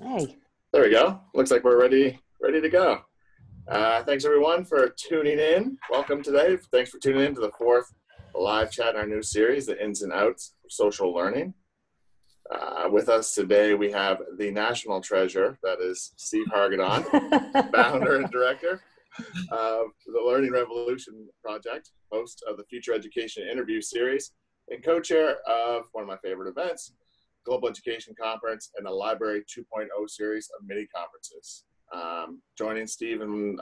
Hey. There we go. Looks like we're ready to go. Thanks everyone for tuning in. Welcome today. Thanks for tuning in to the fourth live chat in our new series, The Ins and Outs of Social Learning. With us today, we have the national treasure, that is Steve Hargadon, founder and director of the Learning Revolution Project, host of the Future Education Interview Series, and co-chair of one of my favorite events, Global Education Conference, and the Library 2.0 series of mini conferences. Joining Stephen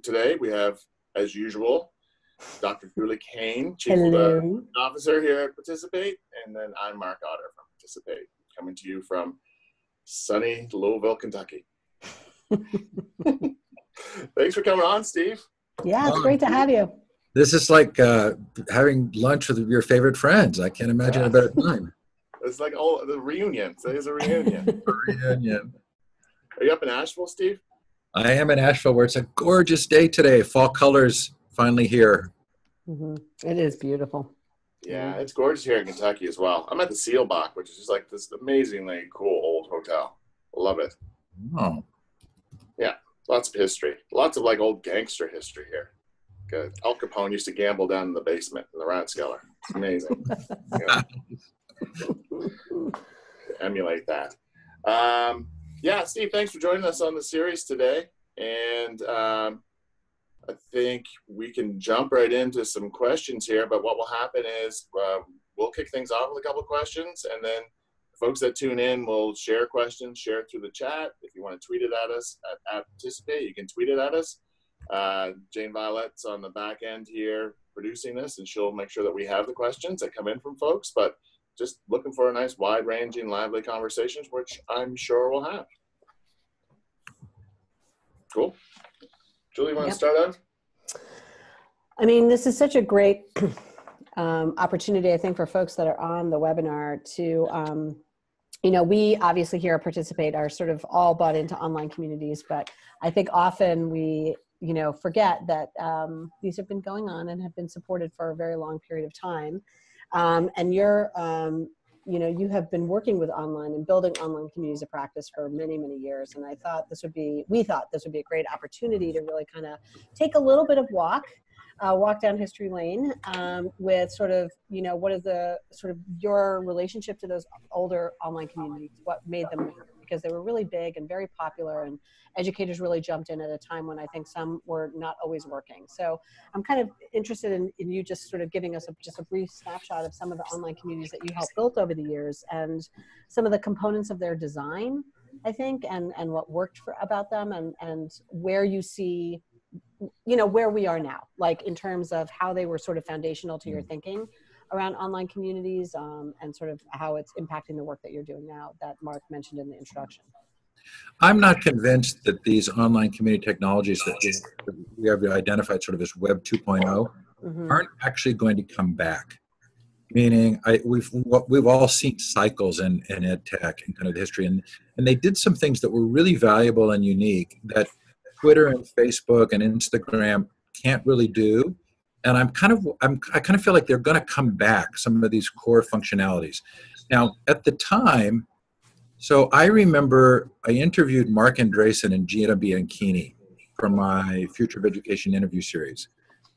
today, we have, as usual, Dr. Julie Kane, Chief Learning Officer here at Participate, and then I'm Mark Otter from Participate, coming to you from sunny Louisville, Kentucky. Thanks for coming on, Steve. Yeah, it's great to have you. This is like having lunch with your favorite friends. I can't imagine a better time. It's like the reunion. Today's a reunion. Reunion. Are you up in Asheville, Steve? I am in Asheville, where it's a gorgeous day today. Fall colors finally here. Mm-hmm. It is beautiful. Yeah, it's gorgeous here in Kentucky as well. I'm at the Seelbach, which is just like this amazingly cool old hotel. Love it. Oh. Yeah, lots of history. Lots of like old gangster history here. Good. Al Capone used to gamble down in the basement in the Rathskeller. It's amazing. Emulate that. Yeah, Steve, thanks for joining us on the series today. And I think we can jump right into some questions here. But what will happen is we'll kick things off with a couple of questions, and then folks that tune in will share questions, share it through the chat. If you want to tweet it at us at Participate, you can tweet it at us. Jane Violet's on the back end here producing this, and she'll make sure that we have the questions that come in from folks. But just looking for a nice, wide-ranging, lively conversations, which I'm sure we'll have. Cool. Julie, you want to start out? I mean, this is such a great opportunity, I think, for folks that are on the webinar to, we obviously here at Participate are sort of all bought into online communities, but I think often we, forget that these have been going on and have been supported for a very long period of time. And you have been working with online and building online communities of practice for many, many years. And we thought this would be a great opportunity to really kind of take a little bit of walk down history lane with sort of, what is the sort of your relationship to those older online communities, what made them work, because they were really big and very popular, and educators really jumped in at a time when I think some were not always working. So I'm kind of interested in you just sort of giving us just a brief snapshot of some of the online communities that you helped build over the years and some of the components of their design, I think, and what worked about them, and where you see, where we are now, like in terms of how they were sort of foundational to your thinking around online communities, and sort of how it's impacting the work that you're doing now that Mark mentioned in the introduction. I'm not convinced that these online community technologies that we have identified sort of as Web 2.0 aren't actually going to come back. Meaning, we've all seen cycles in ed tech and kind of the history, and they did some things that were really valuable and unique that Twitter and Facebook and Instagram can't really do. And I kind of feel like they're going to come back, some of these core functionalities. Now, at the time, so I remember I interviewed Mark Andreessen and Gina Bianchini from my Future of Education interview series,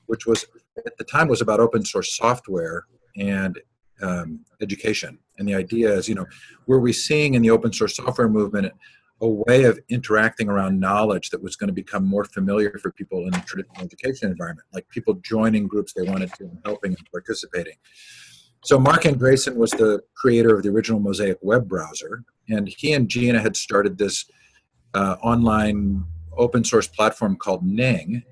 which was, at the time, was about open source software and education. And the idea is, were we seeing in the open source software movement a way of interacting around knowledge that was going to become more familiar for people in the traditional education environment, like people joining groups they wanted to and helping and participating. So Mark Andreessen was the creator of the original Mosaic web browser, and he and Gina had started this online open source platform called Ning,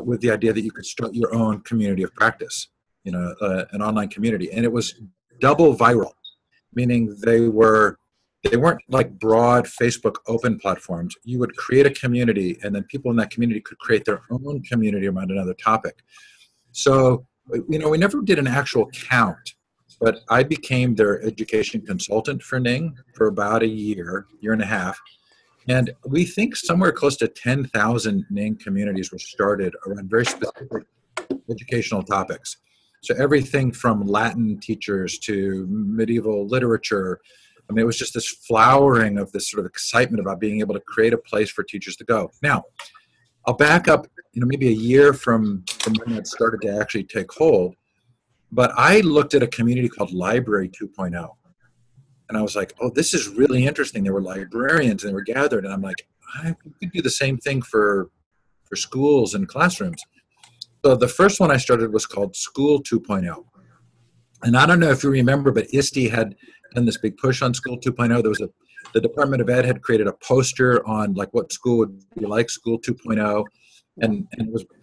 with the idea that you could start your own community of practice, an online community. And it was double viral, meaning they weren't like broad Facebook open platforms. You would create a community, and then people in that community could create their own community around another topic. So, we never did an actual count, but I became their education consultant for Ning for about a year and a half. And we think somewhere close to 10,000 Ning communities were started around very specific educational topics. So everything from Latin teachers to medieval literature, I mean, it was just this flowering of this sort of excitement about being able to create a place for teachers to go. Now, I'll back up, maybe a year from when that started to actually take hold. But I looked at a community called Library 2.0. And I was like, oh, this is really interesting. There were librarians and they were gathered. And I'm like, I could do the same thing for schools and classrooms. So the first one I started was called School 2.0. And I don't know if you remember, but ISTE had done this big push on School 2.0. There was the Department of Ed had created a poster on like what school would be like, School 2.0. And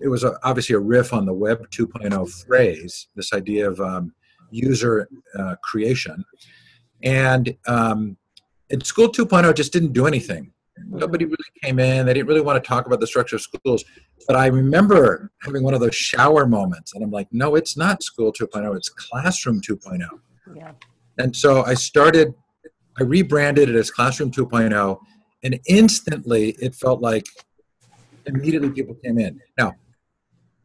it was obviously a riff on the Web 2.0 phrase, this idea of user creation. And School 2.0 just didn't do anything. Nobody really came in. They didn't really want to talk about the structure of schools. But I remember having one of those shower moments. And I'm like, no, it's not School 2.0. It's Classroom 2.0. Yeah. And so I rebranded it as Classroom 2.0. And instantly it felt like immediately people came in. Now,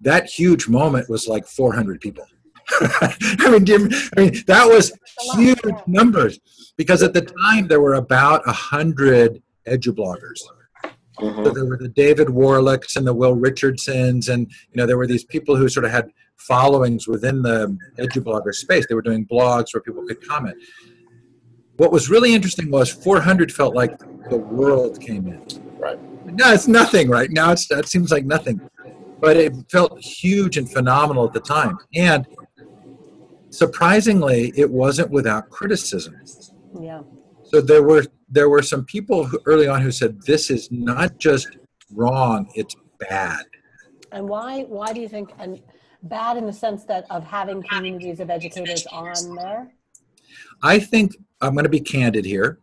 that huge moment was like 400 people. I mean, that was huge numbers because at the time there were about 100 edubloggers. So there were the David Warlicks and the Will Richardsons, and there were these people who sort of had followings within the edublogger space. They were doing blogs where people could comment. What was really interesting was 400 felt like the world came in. Right. No, it's nothing right now. That seems like nothing, but it felt huge and phenomenal at the time. And surprisingly, it wasn't without criticism. Yeah. So there were some people early on who said, this is not just wrong, it's bad. And why do you think, and bad in the sense that of having communities of educators on there? I think, I'm going to be candid here,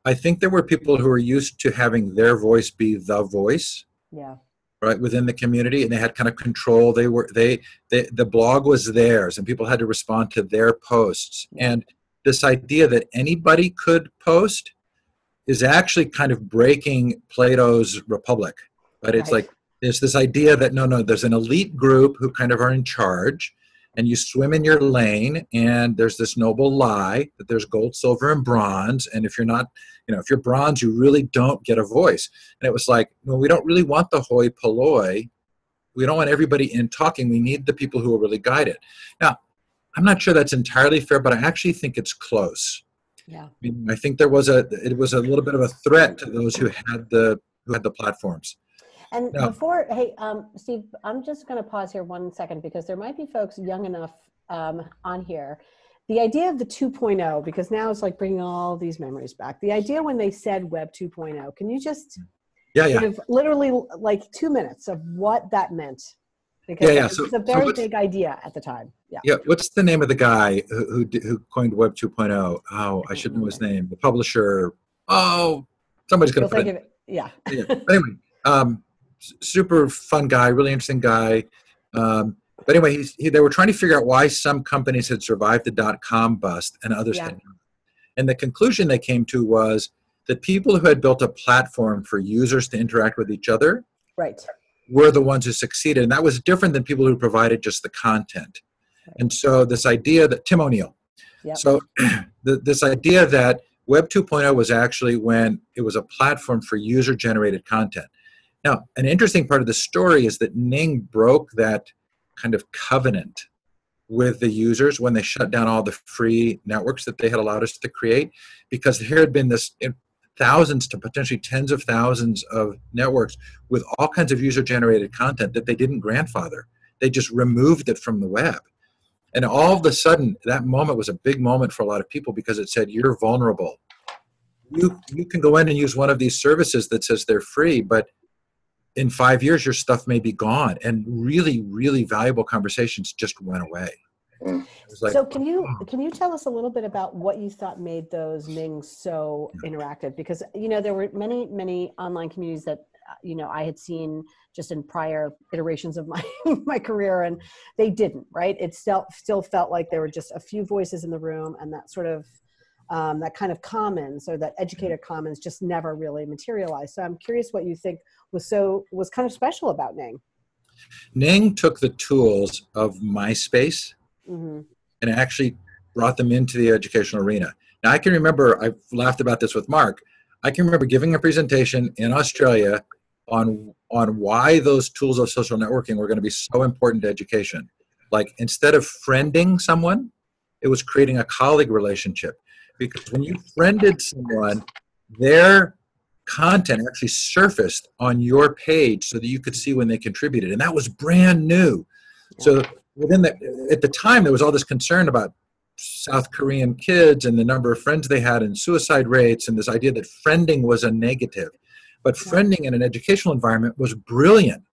I think there were people who were used to having their voice be the voice. Yeah. Right, within the community, and they had kind of control. The blog was theirs, and people had to respond to their posts. And this idea that anybody could post is actually kind of breaking Plato's Republic. But it's like there's this idea that no, there's an elite group who kind of are in charge, and you swim in your lane, and there's this noble lie that there's gold, silver, and bronze, and if you're not, if you're bronze, you really don't get a voice. And it was like, no, we don't really want the hoi polloi. We don't want everybody in talking. We need the people who will really guide it. Now, I'm not sure that's entirely fair, but I actually think it's close. Yeah. I think it was a little bit of a threat to those who had the platforms. And before, hey, Steve, I'm just going to pause here 1 second because there might be folks young enough on here. The idea of the 2.0, because now it's like bringing all these memories back. The idea when they said Web 2.0, can you just give literally like 2 minutes of what that meant? Because it's a very big idea at the time. Yeah. What's the name of the guy who coined Web 2.0? Oh, I should know his name. The publisher. Oh, somebody's going to put it. Yeah. But anyway, super fun guy, really interesting guy. But anyway, they were trying to figure out why some companies had survived the dot-com bust and others hadn't. And the conclusion they came to was that people who had built a platform for users to interact with each other were the ones who succeeded. And that was different than people who provided just the content. And so this idea that, Tim O'Neill, so this idea that Web 2.0 was actually when it was a platform for user-generated content. Now, an interesting part of the story is that Ning broke that kind of covenant with the users when they shut down all the free networks that they had allowed us to create, because there had been this thousands to potentially tens of thousands of networks with all kinds of user-generated content that they didn't grandfather. They just removed it from the web. And all of a sudden, that moment was a big moment for a lot of people because it said, you're vulnerable. You can go in and use one of these services that says they're free, but in 5 years, your stuff may be gone. And really, really valuable conversations just went away. Like, so can you tell us a little bit about what you thought made those Nings so interactive? Because, there were many online communities that, I had seen just in prior iterations of my career, and they didn't, right? It still felt like there were just a few voices in the room, and that sort of, that kind of commons or that educator commons just never really materialized. So I'm curious what you think was kind of special about Ning. Ning took the tools of MySpace and actually brought them into the educational arena. Now I can remember, I've laughed about this with Mark, I can remember giving a presentation in Australia on why those tools of social networking were going to be so important to education. Like, instead of friending someone, it was creating a colleague relationship. Because when you friended someone, their content actually surfaced on your page so that you could see when they contributed. And that was brand new. So within at the time, there was all this concern about South Korean kids and the number of friends they had and suicide rates and this idea that friending was a negative. But friending in an educational environment was brilliant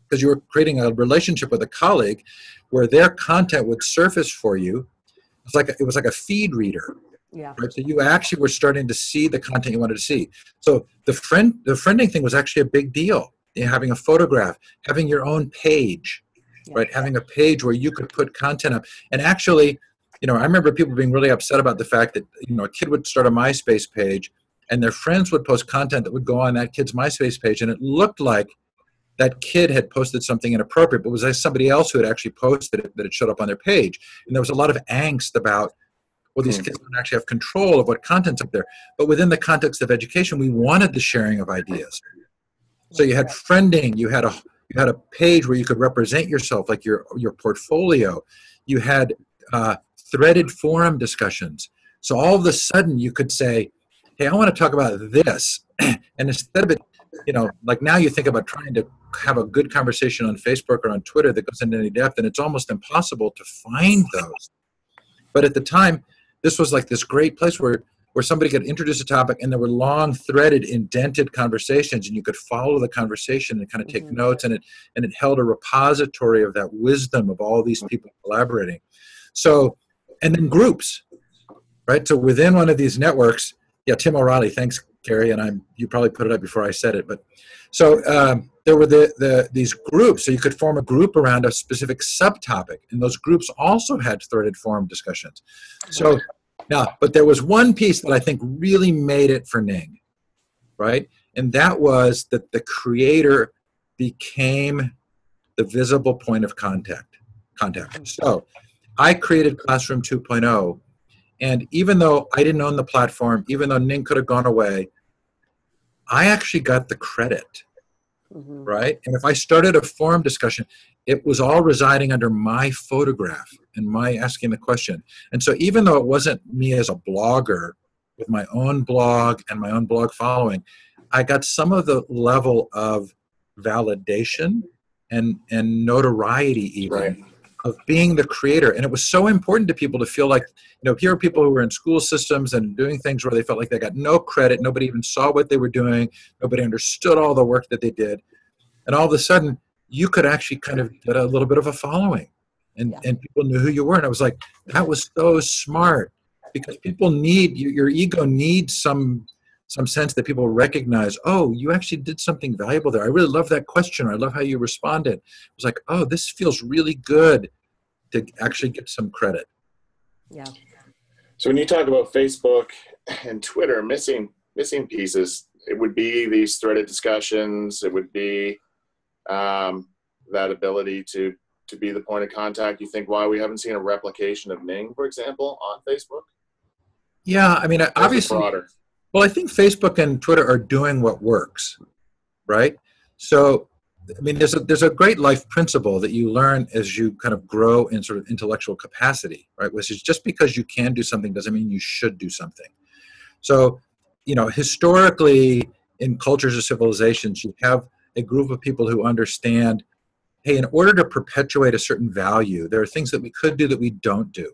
because you were creating a relationship with a colleague where their content would surface for you. It was like a feed reader. Yeah. Right? So you actually were starting to see the content you wanted to see. So the friending thing was actually a big deal. Having a photograph, having your own page, right? Having a page where you could put content up. And actually, I remember people being really upset about the fact that, a kid would start a MySpace page and their friends would post content that would go on that kid's MySpace page. And it looked like that kid had posted something inappropriate, but it was somebody else who had actually posted it that it showed up on their page. And there was a lot of angst about, well, these kids don't actually have control of what content's up there. But within the context of education, we wanted the sharing of ideas. So you had friending, you had a page where you could represent yourself, like your portfolio. You had threaded forum discussions. So all of a sudden you could say, hey, I want to talk about this. And instead of it, like now you think about trying to have a good conversation on Facebook or on Twitter that goes into any depth, and it's almost impossible to find those. But at the time, this was like this great place where somebody could introduce a topic and there were long threaded, indented conversations, and you could follow the conversation and kind of take notes, and it held a repository of that wisdom of all these people collaborating. So, and then groups, right? So within one of these networks, Tim O'Reilly, thanks, Gary, and you probably put it up before I said it, but so there were these groups, so you could form a group around a specific subtopic, and those groups also had threaded forum discussions. So now, but there was one piece that I think really made it for Ning, right? And that was that the creator became the visible point of contact. So I created Classroom 2.0, and even though I didn't own the platform, even though Ning could have gone away, I actually got the credit, right? And if I started a forum discussion, it was all residing under my photograph and my asking the question. And so even though it wasn't me as a blogger with my own blog and my own blog following, I got some of the level of validation and notoriety even of being the creator. And it was so important to people to feel like, here are people who were in school systems and doing things where they felt like they got no credit. Nobody even saw what they were doing. Nobody understood all the work that they did. And all of a sudden, you could actually kind of get a little bit of a following. And people knew who you were. And I was like, that was so smart. Because people need, your ego needs some sense that people recognize, oh, you actually did something valuable there. I really love that question. I love how you responded. It was like, oh, this feels really good to actually get some credit. Yeah. So when you talk about Facebook and Twitter missing pieces, it would be these threaded discussions. It would be that ability to be the point of contact. You think why we haven't seen a replication of Ning, for example, on Facebook? Yeah, I mean, obviously, well, I think Facebook and Twitter are doing what works, right? So, I mean, there's a great life principle that you learn as you kind of grow in sort of intellectual capacity, right? Which is just because you can do something doesn't mean you should do something. So, historically in cultures or civilizations, you have a group of people who understand, hey, in order to perpetuate a certain value, there are things that we could do that we don't do.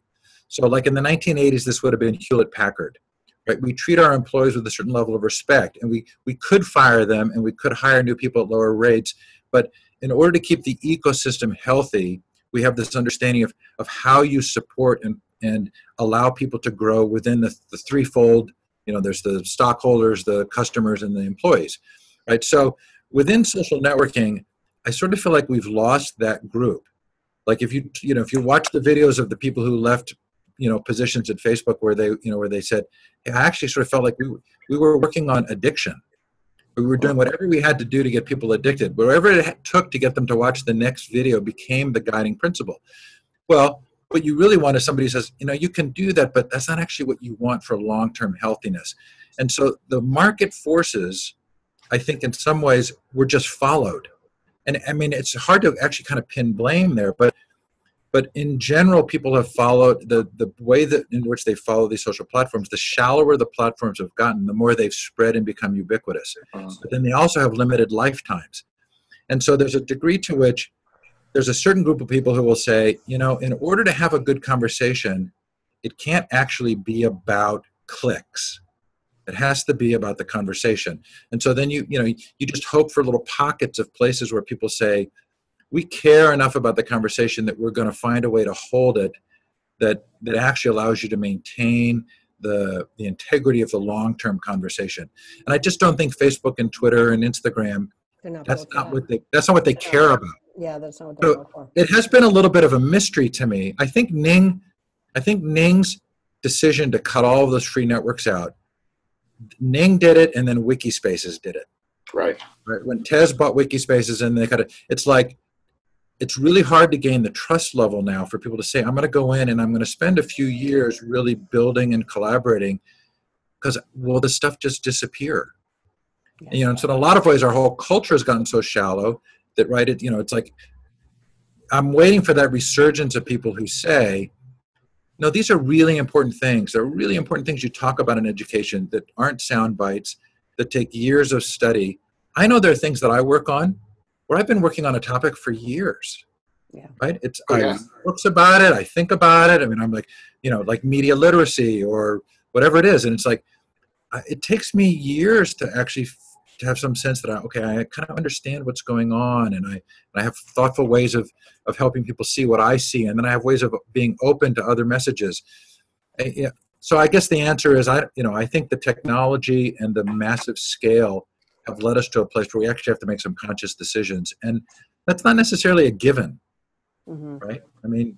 So like in the 1980s, this would have been Hewlett-Packard, right? We treat our employees with a certain level of respect, and we could fire them and we could hire new people at lower rates. But in order to keep the ecosystem healthy, we have this understanding of how you support and allow people to grow within the threefold, there's the stockholders, the customers, and the employees, right? So within social networking, I sort of feel like we've lost that group. Like if you watch the videos of the people who left, positions at Facebook where they said, hey, I actually sort of felt like we were working on addiction. We were doing whatever we had to do to get people addicted. Whatever it took to get them to watch the next video became the guiding principle. Well, what you really want is somebody who says, you can do that, but that's not actually what you want for long-term healthiness. And so the market forces, I think in some ways, were just followed. And I mean, it's hard to actually kind of pin blame there, but in general, people have followed the way that in which they follow these social platforms. The shallower the platforms have gotten, the more they've spread and become ubiquitous. But then they also have limited lifetimes. And so there's a degree to which there's a certain group of people who will say, in order to have a good conversation, it can't actually be about clicks. It has to be about the conversation. And so then you just hope for little pockets of places where people say, we care enough about the conversation that we're going to find a way to hold it that actually allows you to maintain the integrity of the long-term conversation. And I just don't think Facebook and Twitter and Instagram, that's not what they care about. Yeah, that's not what they're looking for. It has been a little bit of a mystery to me. I think Ning's decision to cut all of those free networks out, Ning did it, and then Wikispaces did it. Right. When Tez bought Wikispaces and they cut it, it's like, it's really hard to gain the trust level now for people to say, I'm going to go in and I'm going to spend a few years really building and collaborating, because will the stuff just disappear? Yes. And so in a lot of ways, our whole culture has gotten so shallow that, it's like, I'm waiting for that resurgence of people who say, no, these are really important things. They're really important things you talk about in education that aren't sound bites, that take years of study. I know there are things that I work on where I've been working on a topic for years, right? I read books about it, I think about it. I mean, I'm like, like media literacy or whatever it is. And it's like, it takes me years to actually to have some sense that I kind of understand what's going on. And I have thoughtful ways of helping people see what I see. And then I have ways of being open to other messages. So I guess the answer is, I think the technology and the massive scale have led us to a place where we actually have to make some conscious decisions. And that's not necessarily a given, right? I mean,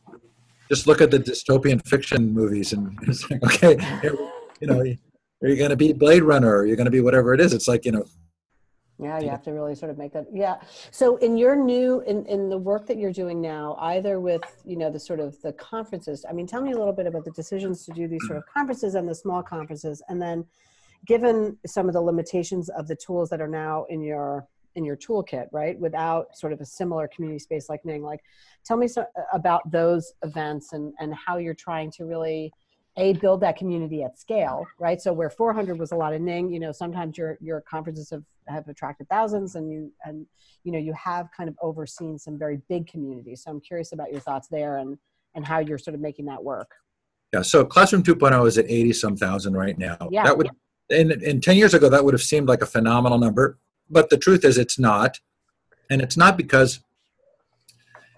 just look at the dystopian fiction movies and it's like, okay, are you going to be Blade Runner? Or you're going to be whatever it is. It's like, Yeah, you have to really sort of make that. Yeah. So in your in the work that you're doing now, either with, the sort of the conferences, I mean, tell me a little bit about the decisions to do these sort of conferences and the small conferences. And then given some of the limitations of the tools that are now in your toolkit, right? Without sort of a similar community space like Ning, tell me about those events and how you're trying to really build that community at scale, right? So where 400 was a lot of Ning, sometimes your conferences have attracted thousands, and you have kind of overseen some very big communities. So I'm curious about your thoughts there and how you're sort of making that work. Yeah. So Classroom 2.0 is at 80-some thousand right now. Yeah. That would, and 10 years ago, that would have seemed like a phenomenal number, but the truth is it's not. And it's not because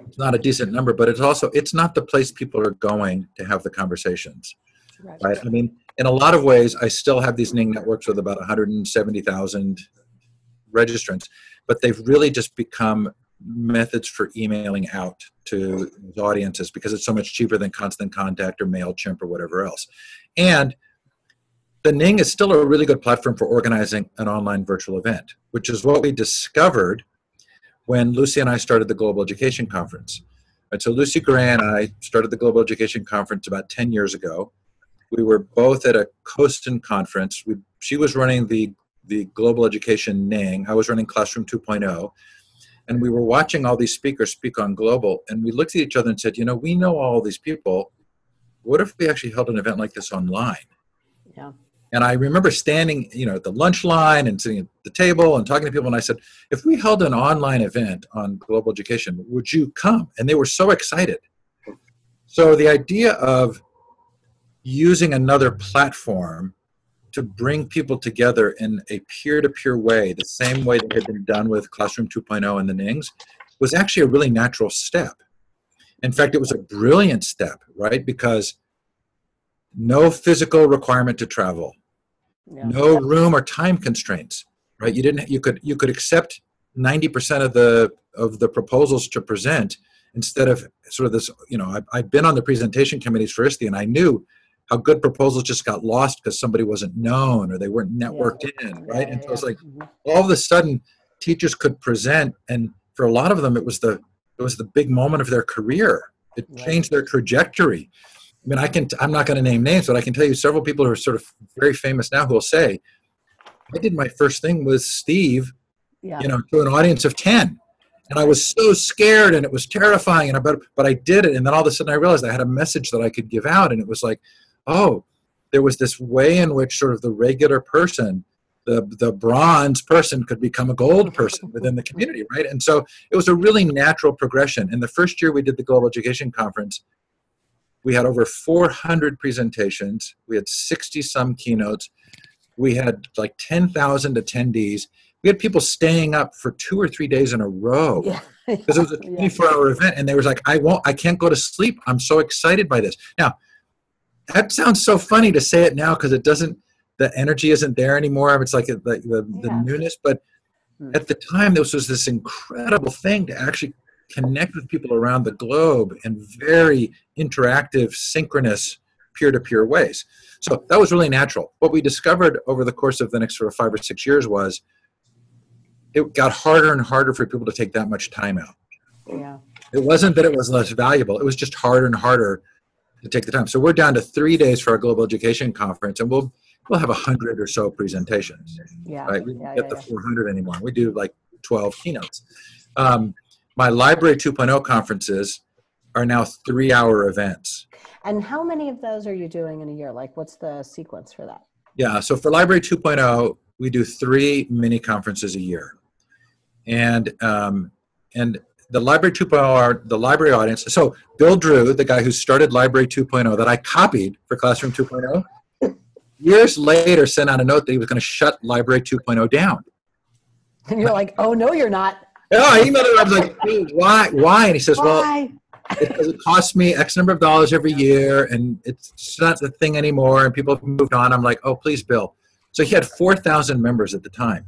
it's not a decent number, but it's not the place people are going to have the conversations. Right. I mean, in a lot of ways, I still have these Ning networks with about 170,000 registrants, but they've really just become methods for emailing out to audiences because it's so much cheaper than Constant Contact or MailChimp or whatever else. And the Ning is still a really good platform for organizing an online virtual event, which is what we discovered when Lucy and I started the Global Education Conference. Right, so Lucy Gray and I started the Global Education Conference about 10 years ago. We were both at a Coastin conference. She was running the Global Education Ning. I was running Classroom 2.0. And we were watching all these speakers speak on Global. And we looked at each other and said, we know all these people. What if we actually held an event like this online? Yeah. And I remember standing, at the lunch line and sitting at the table and talking to people. And I said, if we held an online event on Global Education, would you come? And they were so excited. So the idea of using another platform to bring people together in a peer-to-peer way, the same way that had been done with Classroom 2.0 and the Nings, was actually a really natural step. In fact, it was a brilliant step, right? Because no physical requirement to travel, no room or time constraints, right? You could accept 90% of the proposals to present instead of sort of this, I've been on the presentation committees for ISTE, and I knew how good proposals just got lost because somebody wasn't known or they weren't networked in, right? And so it's like all of a sudden teachers could present, and for a lot of them it was the big moment of their career. It changed their trajectory. I mean, I'm not going to name names, but I can tell you several people who are sort of very famous now who will say, I did my first thing with Steve, to an audience of 10. And I was so scared and it was terrifying, but I did it. And then all of a sudden I realized I had a message that I could give out. And it was like, oh, there was this way in which sort of the regular person, the bronze person could become a gold person within the community, right? And so it was a really natural progression. In the first year we did the Global Education Conference, we had over 400 presentations. We had 60-some keynotes. We had like 10,000 attendees. We had people staying up for 2 or 3 days in a row because it was a 24-hour event. And they was like, I can't go to sleep. I'm so excited by this. Now, that sounds so funny to say it now because the energy isn't there anymore. It's like the newness. But at the time, this was this incredible thing to actually connect with people around the globe in very interactive, synchronous, peer-to-peer ways. So that was really natural. What we discovered over the course of the next sort of 5 or 6 years was it got harder and harder for people to take that much time out. Yeah. It wasn't that it was less valuable. It was just harder and harder to take the time. So we're down to 3 days for our Global Education Conference, and we'll have 100 or so presentations. Yeah. Right? We don't get the 400 anymore. We do like 12 keynotes. My Library 2.0 conferences are now 3-hour events. And how many of those are you doing in a year? Like, what's the sequence for that? Yeah, so for Library 2.0, we do 3 mini conferences a year. And the Library 2.0 are the library audience. So Bill Drew, the guy who started Library 2.0 that I copied for Classroom 2.0, years later sent out a note that he was going to shut Library 2.0 down. And you're like, oh, no, you're not. No, I emailed him. I was like, dude, why? And he says, Why? Well, it costs me X number of dollars every year, and it's not the thing anymore, and people have moved on. I'm like, oh, please, Bill. So he had 4,000 members at the time.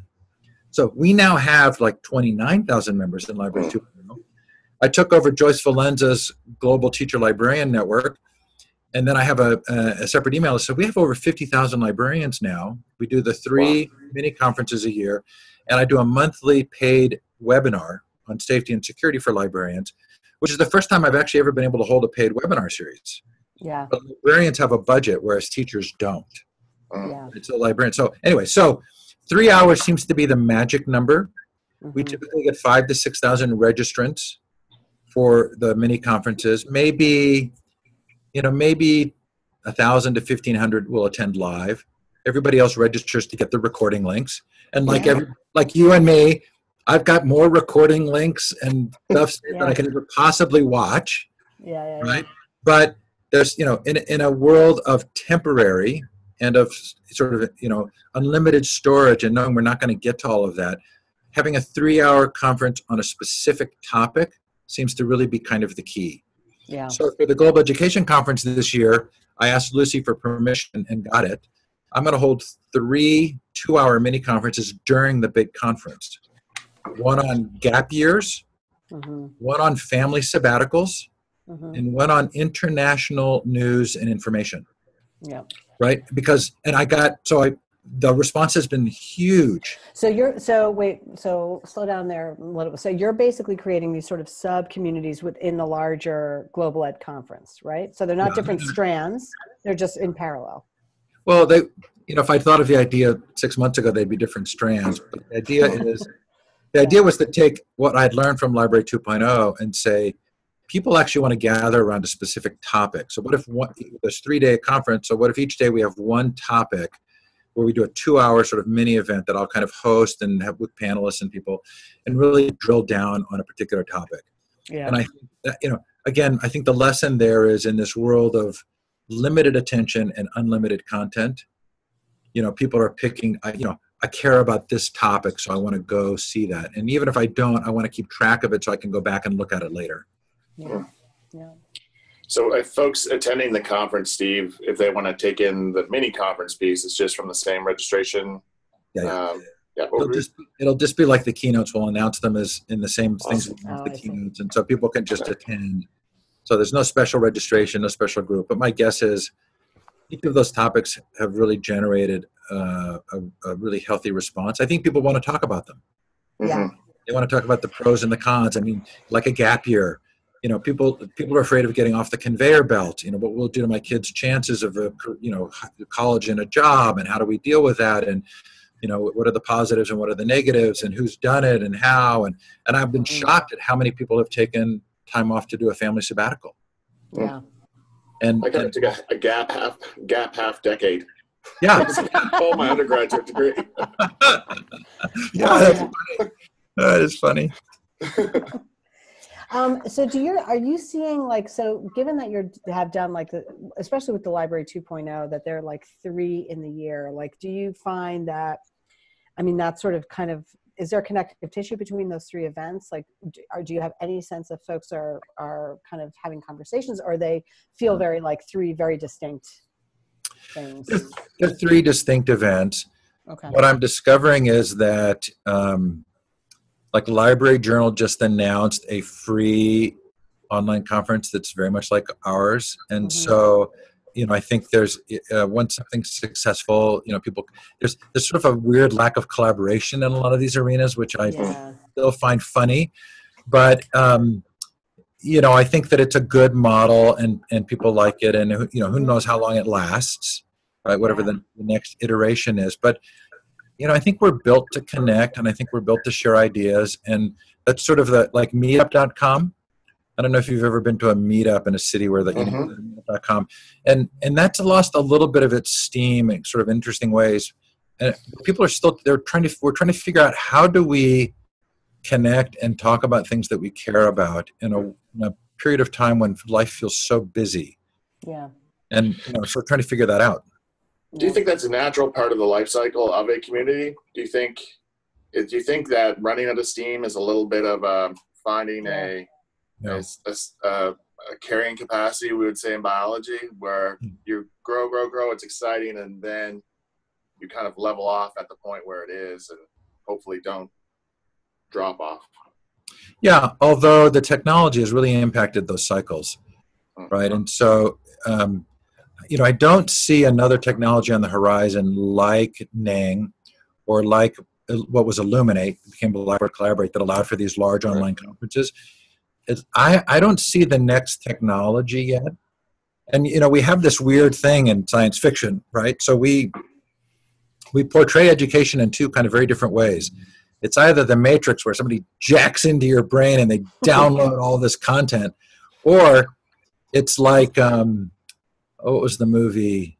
So we now have like 29,000 members in Library 2.0. I took over Joyce Valenza's Global Teacher Librarian Network, and then I have a separate email. So we have over 50,000 librarians now. We do the 3 mini conferences a year, and I do a monthly paid webinar on safety and security for librarians, which is the first time I've actually ever been able to hold a paid webinar series. Yeah. But librarians have a budget, whereas teachers don't. Yeah. It's a librarian. So anyway, 3 hours seems to be the magic number. Mm-hmm. We typically get 5,000 to 6,000 registrants for the mini conferences. Maybe 1,000 to 1,500 will attend live. Everybody else registers to get the recording links. And like you and me, I've got more recording links and stuff that I can ever possibly watch. Yeah. Right. But there's, in a world of temporary and of sort of, unlimited storage and knowing we're not going to get to all of that, having a 3-hour conference on a specific topic seems to really be kind of the key. Yeah. So for the Global Education Conference this year, I asked Lucy for permission and got it. I'm going to hold 3 2-hour mini conferences during the big conference. One on gap years, one on family sabbaticals, and one on international news and information. Yeah. Right? Because, the response has been huge. So slow down there a little bit. So you're basically creating these sort of sub-communities within the larger Global Ed conference, right? So they're not different strands, they're just in parallel. Well, if I thought of the idea 6 months ago, they'd be different strands. But the idea was to take what I'd learned from Library 2.0 and say, people actually want to gather around a specific topic. So what if this 3-day conference, so what if each day we have one topic where we do a 2-hour sort of mini event that I'll kind of host and have with panelists and people and really drill down on a particular topic. Yeah. And I think that, again, I think the lesson there is in this world of limited attention and unlimited content, people are picking, I care about this topic, so I want to go see that. And even if I don't, I want to keep track of it so I can go back and look at it later. Yeah. So if folks attending the conference, Steve, if they want to take in the mini conference piece, it's just from the same registration? It'll just be like the keynotes. We'll announce them as in the same things as the keynotes. And so people can just attend. So there's no special registration, no special group. But my guess is each of those topics have really generated a really healthy response. I think people want to talk about them. Yeah. They want to talk about the pros and the cons. I mean, like a gap year. people are afraid of getting off the conveyor belt. What will it do to my kids' chances of college and a job, and how do we deal with that? And what are the positives and what are the negatives, and who's done it and how? And I've been shocked at how many people have taken time off to do a family sabbatical. Yeah. And I got a gap half decade. Yeah. Oh, my undergraduate degree. Yeah, that's funny. That is funny. So are you seeing given that have done especially with the Library 2.0, that they're 3 in the year, do you find that, that sort of is there connective tissue between those 3 events? Do you have any sense that folks are kind of having conversations, or they feel very 3 very distinct things? There are 3 distinct events. Okay. What I'm discovering is that Library Journal just announced a free online conference that's very much like ours. And so, I think there's, once something's successful, there's sort of a weird lack of collaboration in a lot of these arenas, which I still find funny. But, I think that it's a good model and people like it. And, who knows how long it lasts, right? Whatever the next iteration is. But, I think we're built to connect, and I think we're built to share ideas. And that's sort of meetup.com. I don't know if you've ever been to a meetup in a city where meetup.com. And that's lost a little bit of its steam in sort of interesting ways. And people are we're trying to figure out, how do we connect and talk about things that we care about in a period of time when life feels so busy. Yeah. And, so we're trying to figure that out. Do you think that's a natural part of the life cycle of a community? Do you think that running out of steam is a little bit of finding a carrying capacity, we would say, in biology, where you grow, it's exciting, and then you kind of level off at the point where it is and hopefully don't drop off? Yeah, although the technology has really impacted those cycles, right? And so, I don't see another technology on the horizon like Ning or like what was Illuminate, became Library Collaborate, that allowed for these large online conferences. I don't see the next technology yet. And, we have this weird thing in science fiction, right? So we portray education in 2 kind of very different ways. It's either the Matrix, where somebody jacks into your brain and they download all this content, or it's like, what was the movie?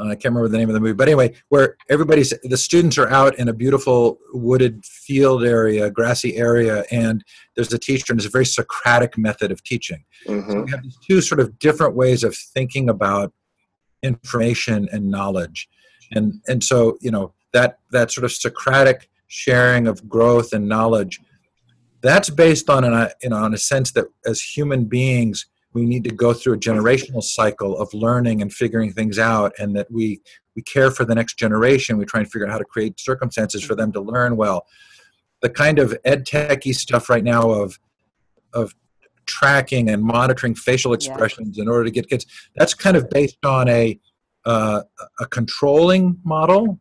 I can't remember the name of the movie, but anyway, where the students are out in a beautiful wooded field area, grassy area, and there's a teacher, and it's a very Socratic method of teaching. So we have these 2 sort of different ways of thinking about information and knowledge. And so, that sort of Socratic sharing of growth and knowledge, that's based on on a sense that as human beings, we need to go through a generational cycle of learning and figuring things out, and that we care for the next generation. We try and figure out how to create circumstances for them to learn well. The kind of ed techy stuff right now of tracking and monitoring facial expressions in order to get kids, that's kind of based on a controlling model.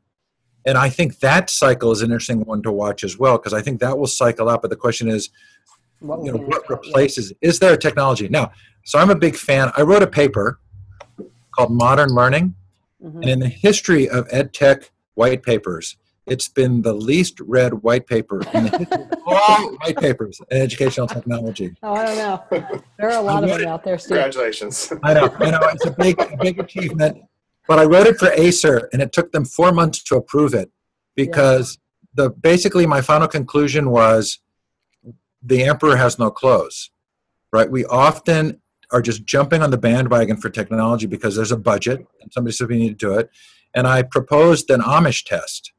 And I think that cycle is an interesting one to watch as well, because I think that will cycle out. But the question is, what replaces? Is there a technology? Now, so I'm a big fan. I wrote a paper called Modern Learning. And in the history of ed tech white papers, it's been the least read white paper in the history of all white papers in educational technology. Oh, I don't know. There are a lot of them out there, Steve. Congratulations. I know. It's a big achievement. But I wrote it for Acer, and it took them 4 months to approve it, because basically my final conclusion was, the emperor has no clothes, right? We often are just jumping on the bandwagon for technology because there's a budget and somebody said we need to do it. And I proposed an Amish test,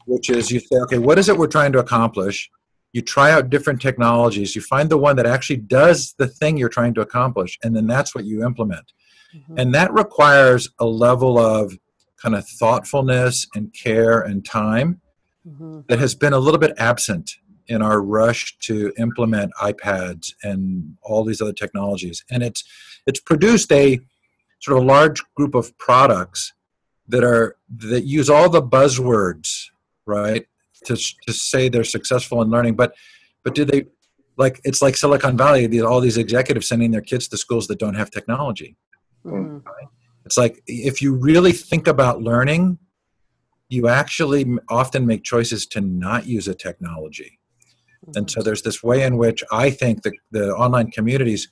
which is, you say, okay, what is it we're trying to accomplish? You try out different technologies. You find the one that actually does the thing you're trying to accomplish, and then that's what you implement. And that requires a level of kind of thoughtfulness and care and time that has been a little bit absent in our rush to implement iPads and all these other technologies. And it's produced a sort of large group of products that use all the buzzwords, right, to say they're successful in learning. But do they like it's like Silicon Valley, all these executives sending their kids to schools that don't have technology. Mm-hmm. It's like, if you really think about learning, you actually often make choices to not use a technology. And so there's this way in which I think the online communities,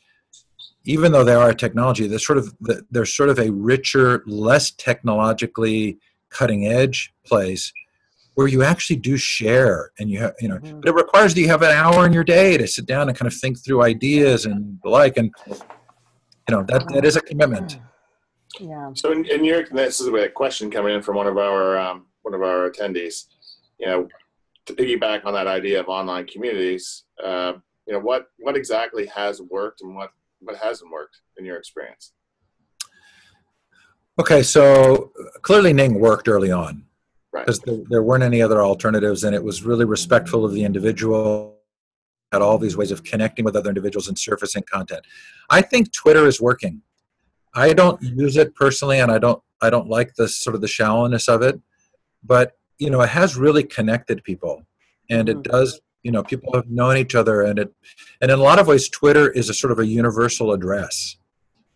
even though they are a technology, they're sort of a richer, less technologically cutting edge place where you actually do share, and you have, but it requires that you have an hour in your day to sit down and kind of think through ideas and the like, and that is a commitment. Yeah. So in your, this is a question coming in from one of our attendees. To piggyback on that idea of online communities, what exactly has worked and what hasn't worked in your experience? Okay, so clearly Ning worked early on, Right. because there weren't any other alternatives, and it was really respectful of the individual. Had all these ways of connecting with other individuals and surfacing content. I think Twitter is working. I don't use it personally, and I don't like the sort of the shallowness of it, but it has really connected people, and it does. People have known each other, and in a lot of ways, Twitter is a sort of a universal address.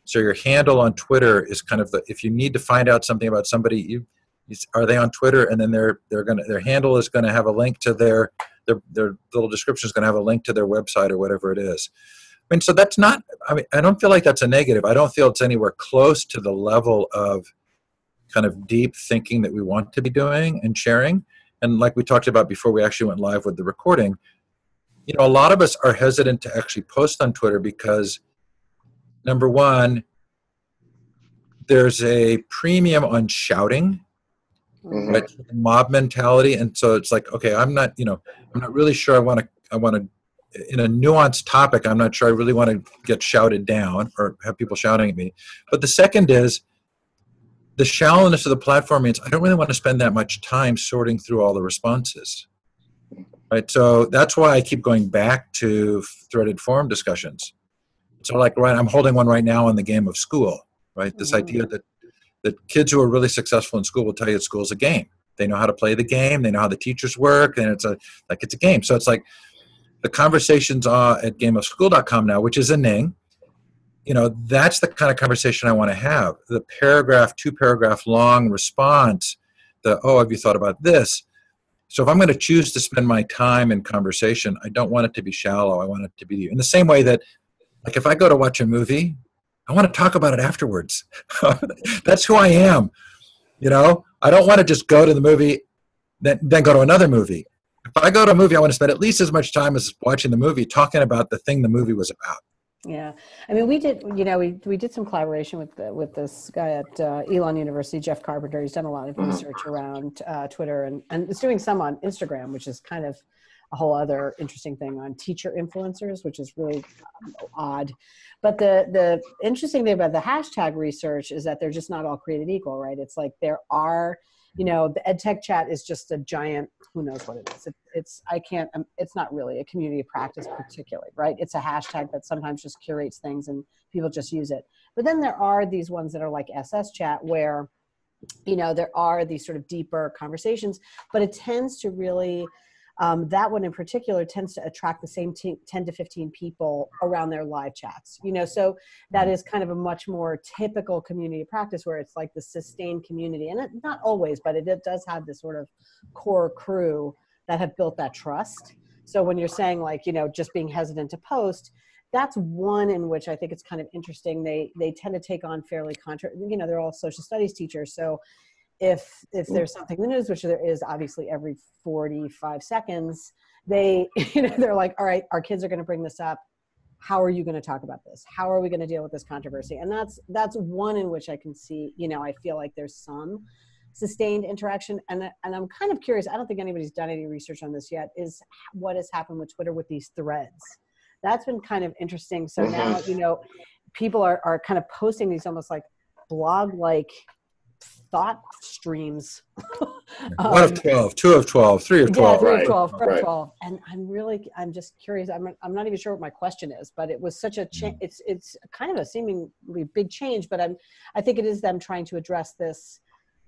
So your handle on Twitter is kind of if you need to find out something about somebody, are they on Twitter, and then their handle is going to have a link to their little description is going to have a link to their website or whatever it is. I mean, so that's not, I don't feel like that's a negative. I don't feel it's anywhere close to the level of kind of deep thinking that we want to be doing and sharing. And like we talked about before we actually went live with the recording, a lot of us are hesitant to actually post on Twitter because, number one, there's a premium on shouting, right? Mob mentality. And so it's like, okay, I'm not really sure I want to, in a nuanced topic, I'm not sure I really want to get shouted down or have people shouting at me. But the second is the shallowness of the platform means I don't really want to spend that much time sorting through all the responses, right? So that's why I keep going back to threaded forum discussions. So like, right, I'm holding one right now on the game of school, right? This idea that kids who are really successful in school will tell you that school's a game. They know how to play the game. They know how the teachers work, and it's a game. So it's like the conversations at gameofschool.com now, which is a Ning, that's the kind of conversation I want to have. The two paragraph long response, have you thought about this? So if I'm going to choose to spend my time in conversation, I don't want it to be shallow. I want it to be in the same way that, like, if I go to watch a movie, I want to talk about it afterwards. That's who I am. I don't want to just go to the movie, then go to another movie. If I go to a movie, I want to spend at least as much time as watching the movie talking about the thing the movie was about. Yeah, I mean, we did. We did some collaboration with this guy at Elon University, Jeff Carpenter. He's done a lot of research around Twitter and is doing some on Instagram, which is kind of a whole other interesting thing on teacher influencers, which is really odd. But the interesting thing about the hashtag research is that they're just not all created equal, right? It's like there are, the EdTech chat is just a giant, who knows what it is. It's not really a community of practice particularly, right? It's a hashtag that sometimes just curates things and people just use it. But then there are these ones that are like SS chat where, there are these sort of deeper conversations, but it tends to really, that one in particular tends to attract the same 10 to 15 people around their live chats, so that is kind of a much more typical community practice where it's like the sustained community, and not always, but it does have this sort of core crew that have built that trust. So when you're saying like, just being hesitant to post, that's one in which I think it's kind of interesting. They tend to take on fairly they're all social studies teachers. So if there's something in the news, which there is obviously every 45 seconds, they're like, all right, our kids are going to bring this up. How are you going to talk about this? How are we going to deal with this controversy? And that's one in which I can see, I feel like there's some sustained interaction. And I'm kind of curious, I don't think anybody's done any research on this yet, is what has happened with Twitter with these threads. That's been kind of interesting. So now, people are kind of posting these almost like blog-like thought streams. One of 12, 2 of 12, 3 of 12. Yeah, 3 right, of 12, 4 right. of 12. And I'm just curious. I'm not even sure what my question is, but it was such a change. It's kind of a seemingly big change, but I think it is them trying to address this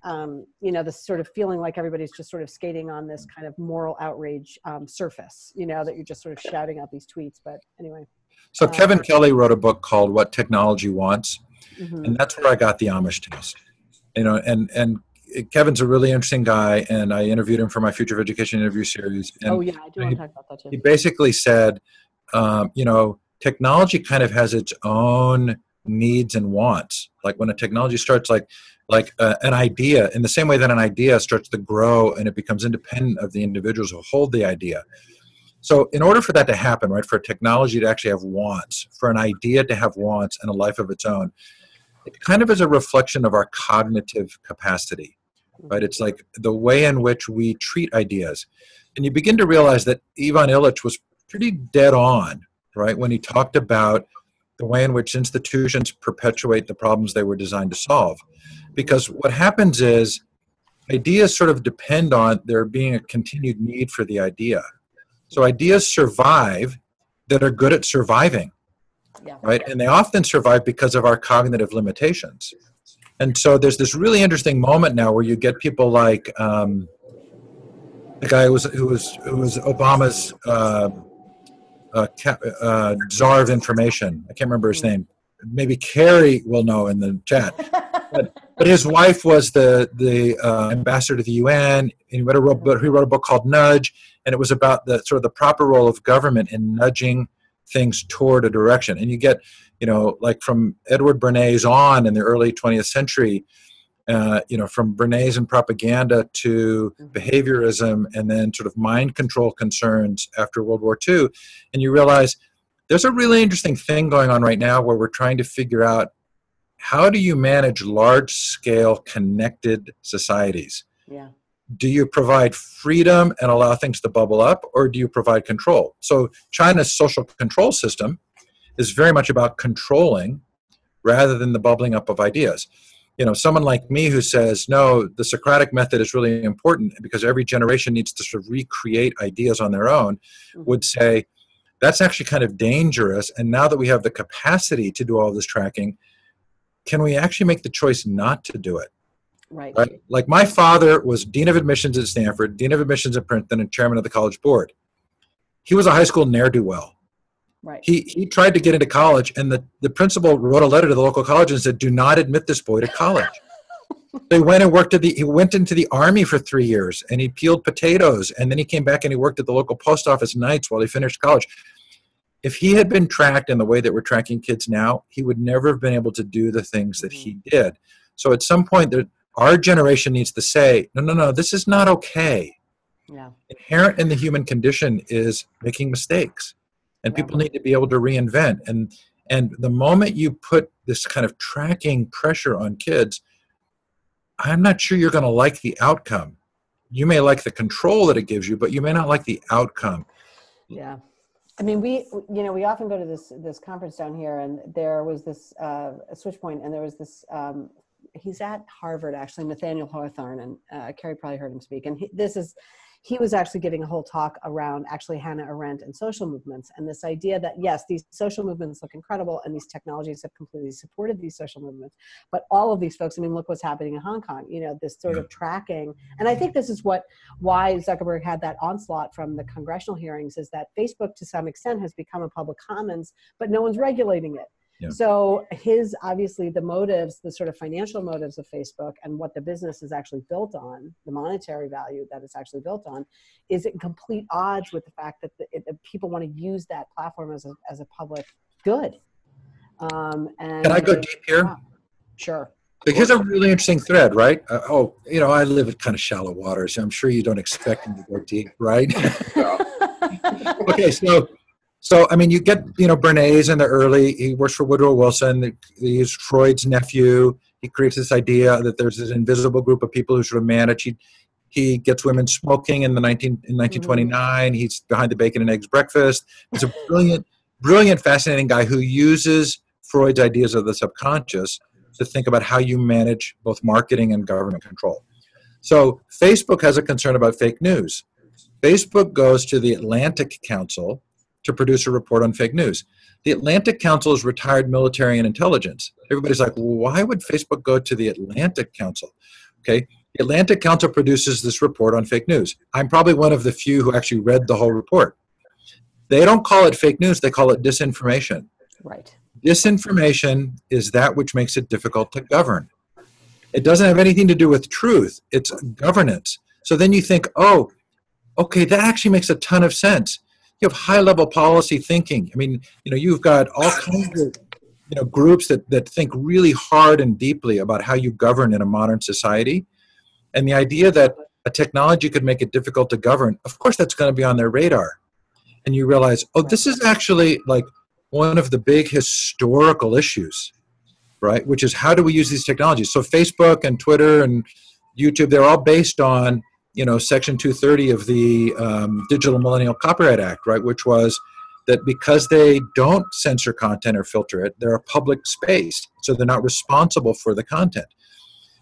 you know, this sort of feeling like everybody's just sort of skating on this kind of moral outrage surface, you know, that you're just sort of shouting out these tweets. But anyway. So Kevin Kelly wrote a book called What Technology Wants, and that's where I got the Amish taste. You know, and Kevin's a really interesting guy, and I interviewed him for my Future of Education interview series. And oh yeah, I do want to talk about that too. He basically said, you know, technology kind of has its own needs and wants. Like when a technology starts, like an idea, in the same way that an idea starts to grow and it becomes independent of the individuals who hold the idea. So in order for that to happen, right, for a technology to actually have wants, for an idea to have wants and a life of its own, it kind of is a reflection of our cognitive capacity, right? It's like the way in which we treat ideas. And you begin to realize that Ivan Illich was pretty dead on, right, when he talked about the way in which institutions perpetuate the problems they were designed to solve. Because what happens is ideas sort of depend on there being a continued need for the idea. So ideas survive that are good at surviving, right? And they often survive because of our cognitive limitations. And so there's this really interesting moment now where you get people like the guy who was Obama's czar of information. I can't remember his name. Maybe Carrie will know in the chat. But his wife was the ambassador to the UN, and he wrote a book called Nudge, and it was about the sort of the proper role of government in nudging things toward a direction. And you get, you know, like from Edward Bernays on in the early 20th century, you know, from Bernays and propaganda to behaviorism and then sort of mind control concerns after World War II. And you realize there's a really interesting thing going on right now where we're trying to figure out how do you manage large-scale connected societies? Yeah. Do you provide freedom and allow things to bubble up, or do you provide control? So China's social control system is very much about controlling rather than the bubbling up of ideas. You know, someone like me who says, no, the Socratic method is really important because every generation needs to sort of recreate ideas on their own, would say, that's actually kind of dangerous. And now that we have the capacity to do all this tracking, can we actually make the choice not to do it? Right. Like my father was dean of admissions at Stanford, dean of admissions at Princeton, and chairman of the college board. He was a high school ne'er-do-well. Right. He tried to get into college, and the principal wrote a letter to the local college and said, do not admit this boy to college. They went and worked he went into the Army for 3 years, and he peeled potatoes, and then he came back and he worked at the local post office nights while he finished college. If he had been tracked in the way that we're tracking kids now, he would never have been able to do the things that he did. So at some point, our generation needs to say, no, this is not okay. Yeah. Inherent in the human condition is making mistakes. And people need to be able to reinvent. And the moment you put this kind of tracking pressure on kids, I'm not sure you're going to like the outcome. You may like the control that it gives you, but you may not like the outcome. Yeah. I mean, we often go to this conference down here, and there was this switch point, and there was this, he's at Harvard, actually, Nathaniel Hawthorne, and Carrie probably heard him speak. And he was actually giving a whole talk around actually Hannah Arendt and social movements, and this idea that, yes, these social movements look incredible, and these technologies have completely supported these social movements. But all of these folks, I mean, look what's happening in Hong Kong, you know, this sort of tracking. And I think this is why Zuckerberg had that onslaught from the congressional hearings, is that Facebook, to some extent, has become a public commons, but no one's regulating it. Yeah. So obviously the motives, the sort of financial motives of Facebook and what the business is actually built on, the monetary value that it's actually built on, is in complete odds with the fact that people want to use that platform as a public good. And can I go deep here? Yeah, sure. So here's a really interesting thread, right? I live in kind of shallow waters, so I'm sure you don't expect me to go deep, right? Okay, So, I mean, you get, Bernays in the early, he works for Woodrow Wilson, he's Freud's nephew. He creates this idea that there's this invisible group of people who sort of manage. He gets women smoking in 1929. He's behind the bacon and eggs breakfast. He's a brilliant, fascinating guy who uses Freud's ideas of the subconscious to think about how you manage both marketing and government control. So Facebook has a concern about fake news. Facebook goes to the Atlantic Council to produce a report on fake news. The Atlantic Council is retired military and intelligence. Everybody's like, well, why would Facebook go to the Atlantic Council? Okay, the Atlantic Council produces this report on fake news. I'm probably one of the few who actually read the whole report. They don't call it fake news, they call it disinformation. Right. Disinformation is that which makes it difficult to govern. It doesn't have anything to do with truth, it's governance. So then you think, oh, okay, that actually makes a ton of sense. You have high-level policy thinking. I mean, you've got all kinds of groups that think really hard and deeply about how you govern in a modern society. And the idea that a technology could make it difficult to govern, of course that's going to be on their radar. And you realize, oh, this is actually like one of the big historical issues, right? Which is, how do we use these technologies? So Facebook and Twitter and YouTube, they're all based on, Section 230 of the Digital Millennial Copyright Act, right? Which was that because they don't censor content or filter it, they're a public space. So they're not responsible for the content.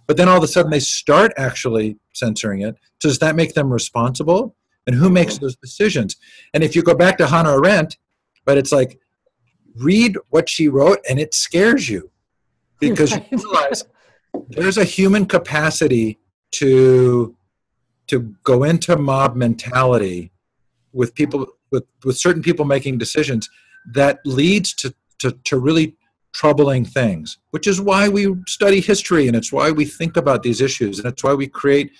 But then all of a sudden they start actually censoring it. So does that make them responsible? And who makes those decisions? And if you go back to Hannah Arendt, but it's like, read what she wrote and it scares you. Because you realize there's a human capacity to go into mob mentality with people, with certain people making decisions that leads to really troubling things, which is why we study history, and it's why we think about these issues, and it's why we create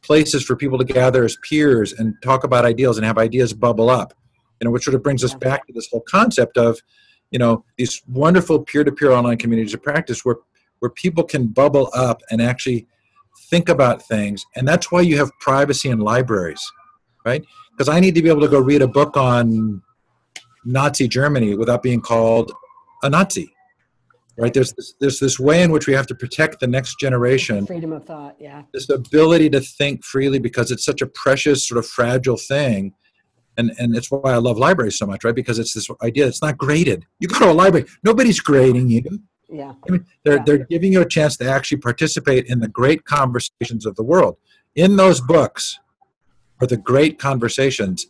places for people to gather as peers and talk about ideals and have ideas bubble up, which sort of brings us back to this whole concept of, these wonderful peer-to-peer online communities of practice where people can bubble up and actually think about things. And that's why you have privacy in libraries, right? Because I need to be able to go read a book on Nazi Germany without being called a Nazi, right? There's this way in which we have to protect the next generation. Freedom of thought, yeah. This ability to think freely, because it's such a precious, sort of fragile thing. And it's why I love libraries so much, right? Because it's this idea it's not graded. You go to a library, nobody's grading you. Yeah. I mean, they're giving you a chance to actually participate in the great conversations of the world. In those books are the great conversations.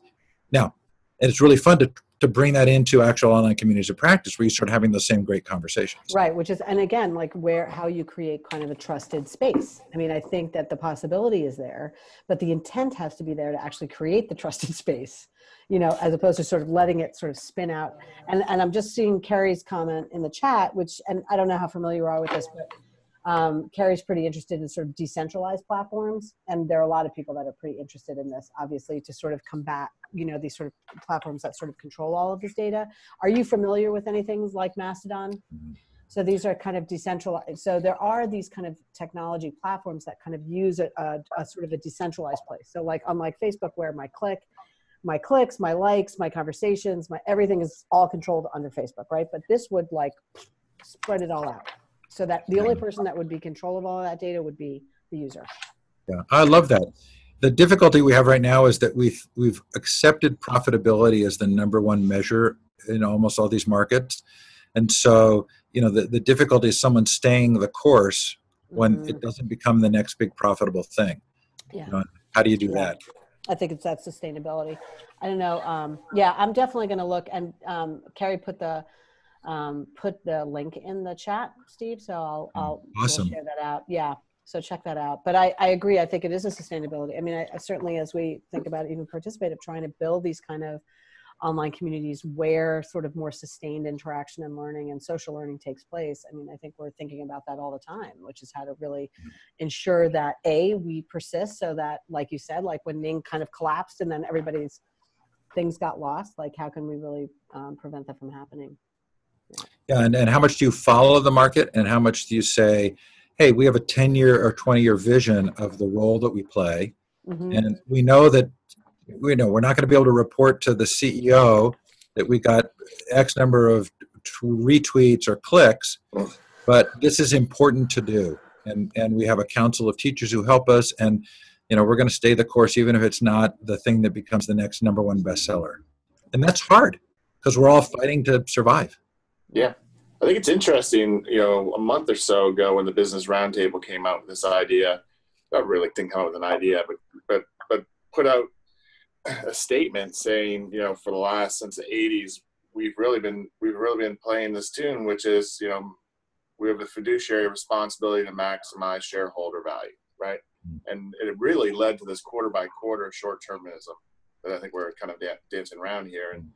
Now, and it's really fun to bring that into actual online communities of practice where you start having those same great conversations. Right, which is, and again, like how you create kind of a trusted space. I mean, I think that the possibility is there, but the intent has to be there to actually create the trusted space, as opposed to sort of letting it sort of spin out. And I'm just seeing Carrie's comment in the chat, which, and I don't know how familiar you are with this, but Carrie's pretty interested in sort of decentralized platforms. And there are a lot of people that are pretty interested in this, obviously, to sort of combat, these sort of platforms that sort of control all of this data. Are you familiar with anything like Mastodon? So these are kind of decentralized. So there are these kind of technology platforms that kind of use a sort of a decentralized place. So like unlike Facebook, where my clicks, my likes, my conversations, everything is all controlled under Facebook, right? But this would like spread it all out, so that the only person that would be in control of all of that data would be the user. Yeah, I love that. The difficulty we have right now is that we've accepted profitability as the number one measure in almost all these markets. And so, the difficulty is someone staying the course when it doesn't become the next big profitable thing. Yeah. How do you do that? I think it's that sustainability. I don't know. Yeah, I'm definitely going to look, and Carrie put the link in the chat, Steve. So I'll awesome. We'll share that out. Yeah. So check that out. But I agree. I think it is a sustainability. I mean, I certainly, as we think about it, even participative, trying to build these kind of online communities where sort of more sustained interaction and learning and social learning takes place. I mean, I think we're thinking about that all the time, which is how to really ensure that we persist, so that, like you said, like when Ning kind of collapsed and then everybody's things got lost, like how can we really prevent that from happening? Yeah, and how much do you follow the market, and how much do you say, hey, we have a 10-year or 20-year vision of the role that we play, and we know that we're not going to be able to report to the CEO that we got X number of retweets or clicks, but this is important to do, and we have a council of teachers who help us, and we're going to stay the course even if it's not the thing that becomes the next number one bestseller, and that's hard because we're all fighting to survive. Yeah. I think it's interesting, a month or so ago when the Business Roundtable came out with this idea, not really didn't come out with an idea, but put out a statement saying, for the last, since the 80s, we've really been playing this tune, which is, we have a fiduciary responsibility to maximize shareholder value. right? And it really led to this quarter by quarter short-termism that I think we're kind of dancing around here. And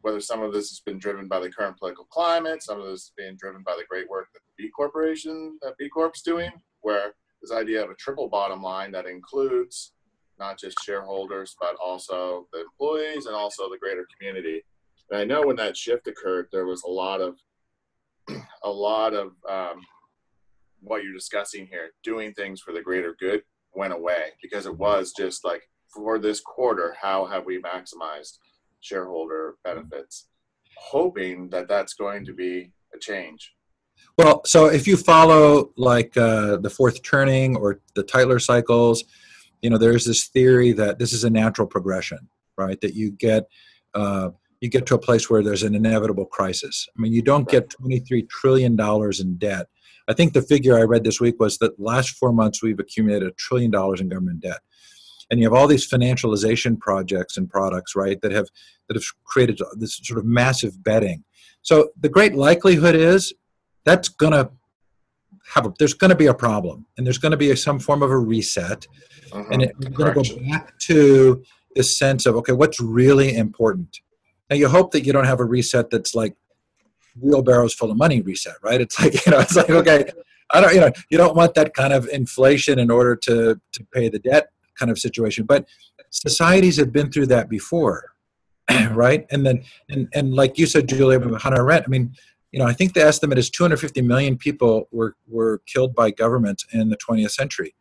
whether some of this has been driven by the current political climate, some of this is being driven by the great work that the B Corp's doing, where this idea of a triple bottom line that includes not just shareholders, but also the employees and also the greater community. And I know when that shift occurred, there was a lot of what you're discussing here, doing things for the greater good, went away, because it was just like, for this quarter, how have we maximized shareholder benefits, hoping that that's going to be a change. Well, so if you follow like the fourth turning or the Tytler cycles, there's this theory that this is a natural progression, right? That you get to a place where there's an inevitable crisis. I mean, you don't get $23 trillion in debt. I think the figure I read this week was that last 4 months we've accumulated $1 trillion in government debt. And you have all these financialization projects and products, right, that have created this sort of massive betting. So the great likelihood is that's going to there's going to be a problem, and there's going to be some form of a reset, and it's going to go back to this sense of, okay, what's really important. Now you hope that you don't have a reset that's like wheelbarrows full of money reset, right? It's like, it's like, okay, you don't want that kind of inflation in order to pay the debt kind of situation. But societies have been through that before, right? And then, and like you said, Julia, about Hannah Arendt, I mean, I think the estimate is 250 million people were killed by government in the 20th century,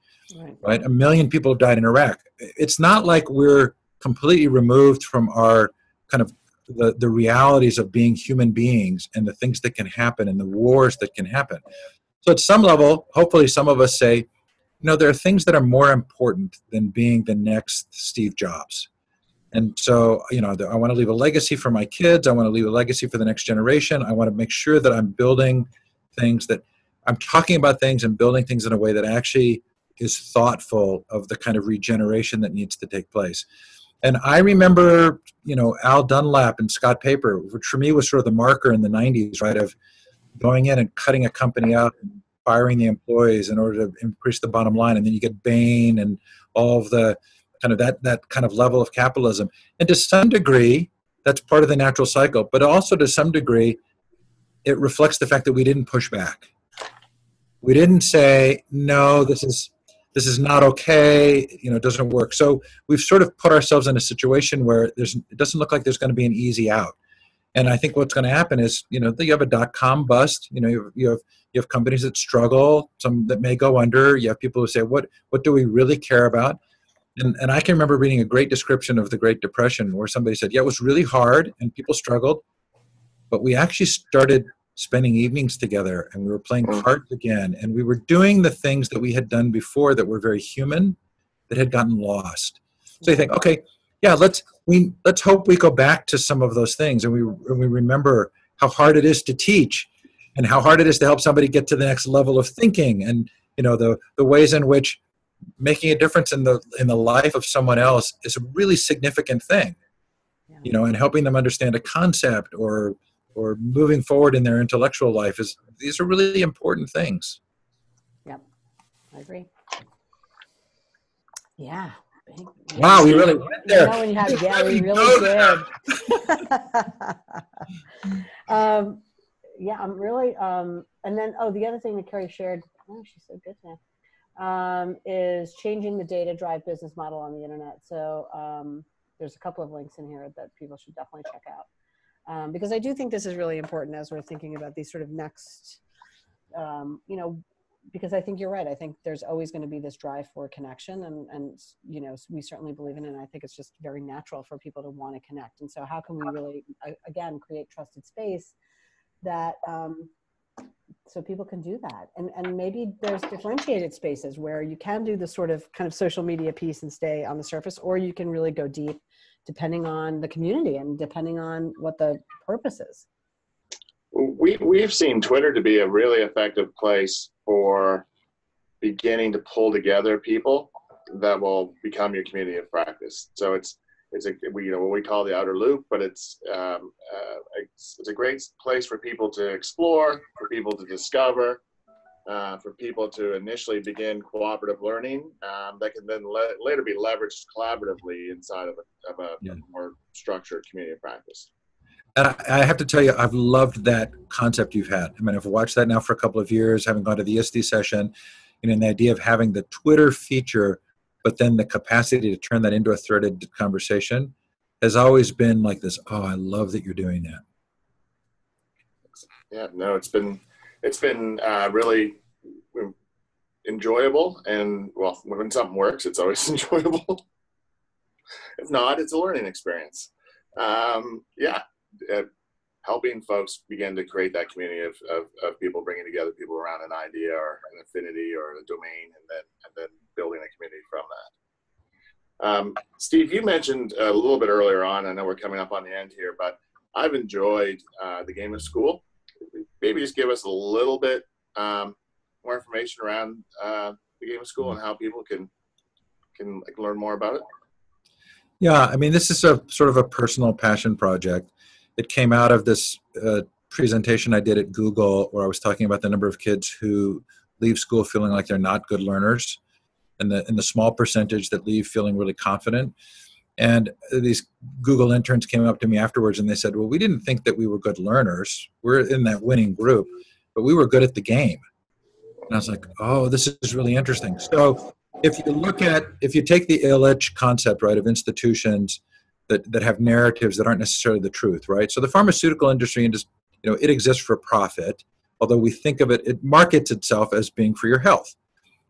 right? 1 million people died in Iraq. It's not like we're completely removed from our kind of the realities of being human beings and the things that can happen and the wars that can happen. So at some level, hopefully some of us say, there are things that are more important than being the next Steve Jobs. And so, I want to leave a legacy for my kids. I want to leave a legacy for the next generation. I want to make sure that I'm building things, that I'm talking about things and building things in a way that actually is thoughtful of the kind of regeneration that needs to take place. And I remember, Al Dunlap and Scott Paper, which for me was sort of the marker in the 90s, right, of going in and cutting a company up and firing the employees in order to increase the bottom line. And then you get Bain and all of the kind of that kind of level of capitalism. And to some degree, that's part of the natural cycle. But also to some degree, it reflects the fact that we didn't push back. We didn't say, no, this is not okay, it doesn't work. So we've sort of put ourselves in a situation where it doesn't look like there's going to be an easy out. And I think what's going to happen is, you have a dot-com bust. You have companies that struggle, some that may go under. You have people who say, what do we really care about? And I can remember reading a great description of the Great Depression where somebody said, yeah, it was really hard and people struggled, but we actually started spending evenings together and we were playing cards again. And we were doing the things that we had done before that were very human that had gotten lost. So you think, okay, yeah, let's hope we go back to some of those things and we remember how hard it is to teach and how hard it is to help somebody get to the next level of thinking, and the ways in which making a difference in the life of someone else is a really significant thing. And helping them understand a concept or moving forward in their intellectual life these are really important things. Yep, I agree. Yeah. Wow, we really went there. We really did. Yeah, I'm really, and then, the other thing that Carrie shared, she's so good now, is changing the data drive business model on the internet. So there's a couple of links in here that people should definitely check out. Because I do think this is really important as we're thinking about these sort of next, because I think you're right. I think there's always going to be this drive for connection, and we certainly believe in it. And I think it's just very natural for people to want to connect. And so how can we really, again, create trusted space that so people can do that, and maybe there's differentiated spaces where you can do the sort of kind of social media piece and stay on the surface, or you can really go deep depending on the community and depending on what the purpose is. We've seen Twitter to be a really effective place for beginning to pull together people that will become your community of practice. So it's what we call the outer loop, but it's a great place for people to explore, for people to discover, for people to initially begin cooperative learning that can then later be leveraged collaboratively inside of a more structured community practice. And I have to tell you, I've loved that concept you've had. I mean, I've watched that now for a couple of years, having gone to the ISTE session, and the idea of having the Twitter feature, but then the capacity to turn that into a threaded conversation has always been like this, oh, I love that you're doing that. Yeah, no, it's been really enjoyable, and well, when something works, it's always enjoyable. If not, it's a learning experience. Helping folks begin to create that community of people, bringing together people around an idea or an affinity or a domain, and then building a community from that. Steve, you mentioned a little bit earlier on, I know we're coming up on the end here, but I've enjoyed the game of school. Maybe just give us a little bit more information around the game of school and how people can learn more about it. Yeah, I mean, this is a sort of a personal passion project. It came out of this presentation I did at Google where I was talking about the number of kids who leave school feeling like they're not good learners, and the small percentage that leave feeling really confident. And these Google interns came up to me afterwards and they said, well, we didn't think that we were good learners. We're in that winning group, but we were good at the game. And I was like, oh, this is really interesting. So if you take the Illich concept, right, of institutions that have narratives that aren't necessarily the truth, right? So the pharmaceutical industry, and just, it exists for profit, although we think of it markets itself as being for your health,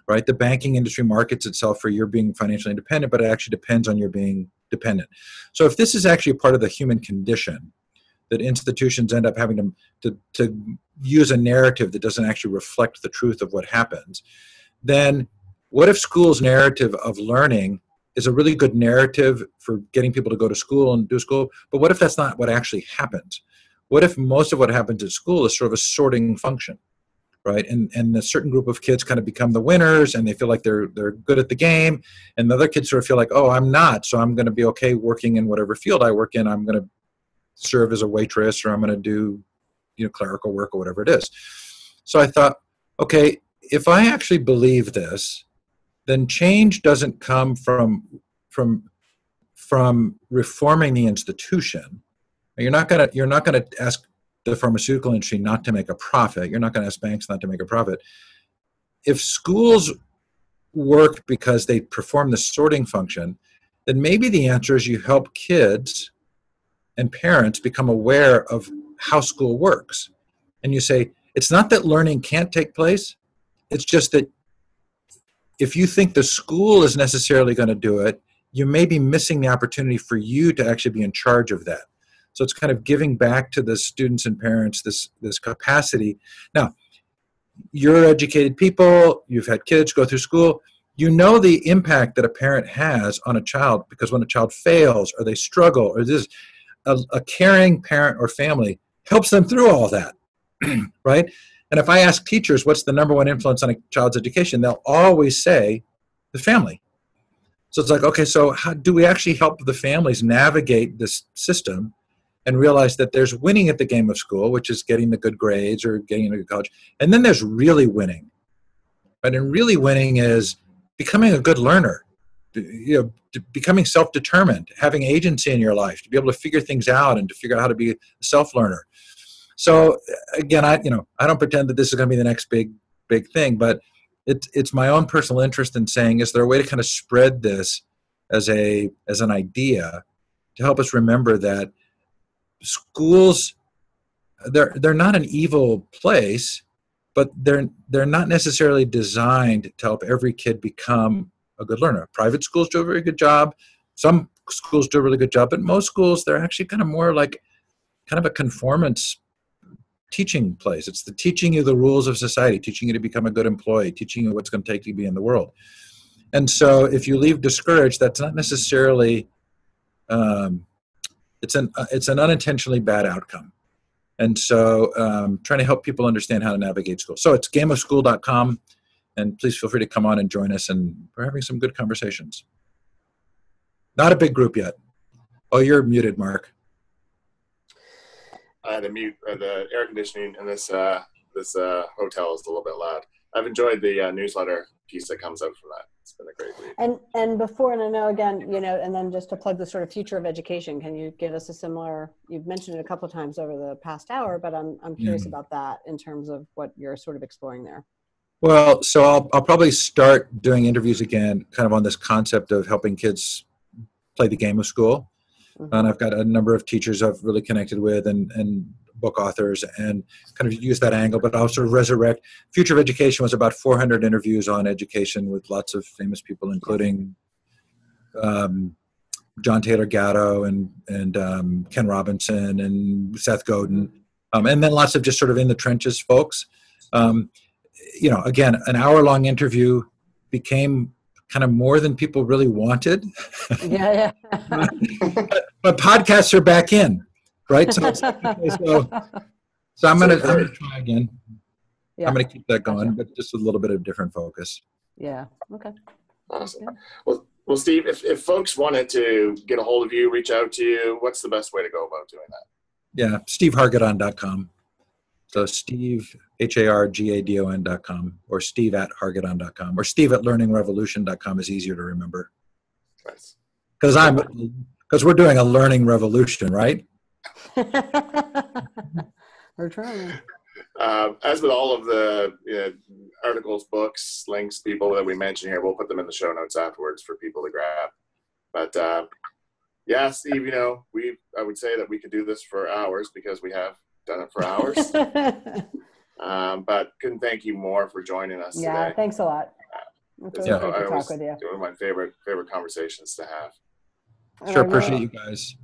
right? The banking industry markets itself for your being financially independent, but it actually depends on your being dependent. So if this is actually a part of the human condition, that institutions end up having to use a narrative that doesn't actually reflect the truth of what happens, then what if school's narrative of learning is a really good narrative for getting people to go to school and do school, but what if that's not what actually happens? What if most of what happens at school is sort of a sorting function, right? And a certain group of kids kind of become the winners and they feel like they're good at the game, and the other kids sort of feel like, oh, I'm not, so I'm going to be okay working in whatever field I work in. I'm going to serve as a waitress, or I'm going to do clerical work or whatever it is. So I thought, okay, if I actually believe this, then change doesn't come from reforming the institution. You're not gonna ask the pharmaceutical industry not to make a profit. You're not going to ask banks not to make a profit. If schools work because they perform the sorting function, then maybe the answer is you help kids and parents become aware of how school works. And you say, it's not that learning can't take place. It's just that if you think the school is necessarily going to do it, you may be missing the opportunity for you to actually be in charge of that. So it's kind of giving back to the students and parents this capacity. Now, you're educated people, you've had kids go through school, you know the impact that a parent has on a child, because when a child fails or they struggle or this, a caring parent or family helps them through all that, right? And if I ask teachers what's the number one influence on a child's education, they'll always say the family. So it's like, okay, so how do we actually help the families navigate this system and realize that there's winning at the game of school, which is getting the good grades or getting into college, and then there's really winning, right? And really winning is becoming a good learner, becoming self-determined, having agency in your life, to be able to figure things out and to figure out how to be a self-learner. So again, I don't pretend that this is going to be the next big thing, but it's my own personal interest in saying, is there a way to kind of spread this as an idea to help us remember that schools, they're not an evil place, but they're not necessarily designed to help every kid become a good learner. Private schools do a very good job. Some schools do a really good job, but most schools, they're actually kind of more like kind of a conformance teaching place. It's the teaching you the rules of society, teaching you to become a good employee, teaching you what's going to take to be in the world. And so if you leave discouraged, that's not necessarily, it's an unintentionally bad outcome. And so trying to help people understand how to navigate school. So it's gameofschool.com, and please feel free to come on and join us, and we're having some good conversations. Not a big group yet. Oh, you're muted, Mark. I had to mute the air conditioning in this hotel is a little bit loud. I've enjoyed the newsletter piece that comes out from that. It's been a great read. And before, and I know again, and then just to plug the sort of future of education, can you give us a similar, you've mentioned it a couple of times over the past hour, but I'm curious about that in terms of what you're sort of exploring there. Well, so I'll probably start doing interviews again, kind of on this concept of helping kids play the game of school. Mm-hmm. And I've got a number of teachers I've really connected with and book authors and kind of use that angle, but I'll sort of resurrect. Future of Education was about 400 interviews on education with lots of famous people, including John Taylor Gatto and Ken Robinson and Seth Godin, and then lots of just sort of in the trenches folks. Again, an hour-long interview became kind of more than people really wanted. Yeah. but podcasts are back in, right? So I'm gonna try again. Yeah. I'm gonna keep that going, but just a little bit of different focus. Yeah. Okay. Awesome. Well, Steve, if folks wanted to get a hold of you, reach out to you, what's the best way to go about doing that? Yeah, stevehargadon.com. So Steve, HARGADON.com, or steve@hargadon.com, or steve@learningrevolution.com is easier to remember. Nice. Because we're doing a learning revolution, right? We're trying. As with all of the articles, books, links, people that we mention here, we'll put them in the show notes afterwards for people to grab. But yeah, Steve, I would say that we could do this for hours because we have done it for hours. But couldn't thank you more for joining us today. Yeah, thanks a lot. It's really great to talk with you. One of my favorite conversations to have. Sure, appreciate you guys.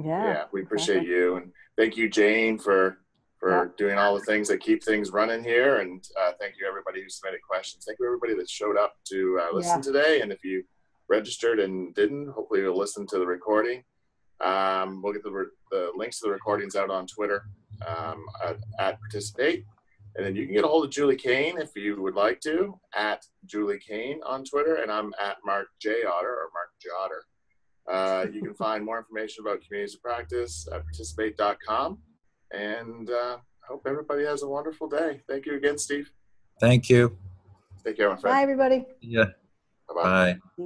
Yeah, we appreciate you, and thank you, Jane, for doing all the things that keep things running here, and thank you everybody who submitted questions. Thank you everybody that showed up to listen today, and if you registered and didn't, hopefully you'll listen to the recording. We'll get the links to the recordings out on Twitter at Participate. And then you can get a hold of Julie Kane if you would like to, at Julie Kane on Twitter. And I'm at Mark J. Otter, or Mark J. Otter. You can find more information about Communities of Practice at participate.com. And I hope everybody has a wonderful day. Thank you again, Steve. Thank you. Take care, my friend. Bye, everybody. Yeah. Bye-bye. Bye.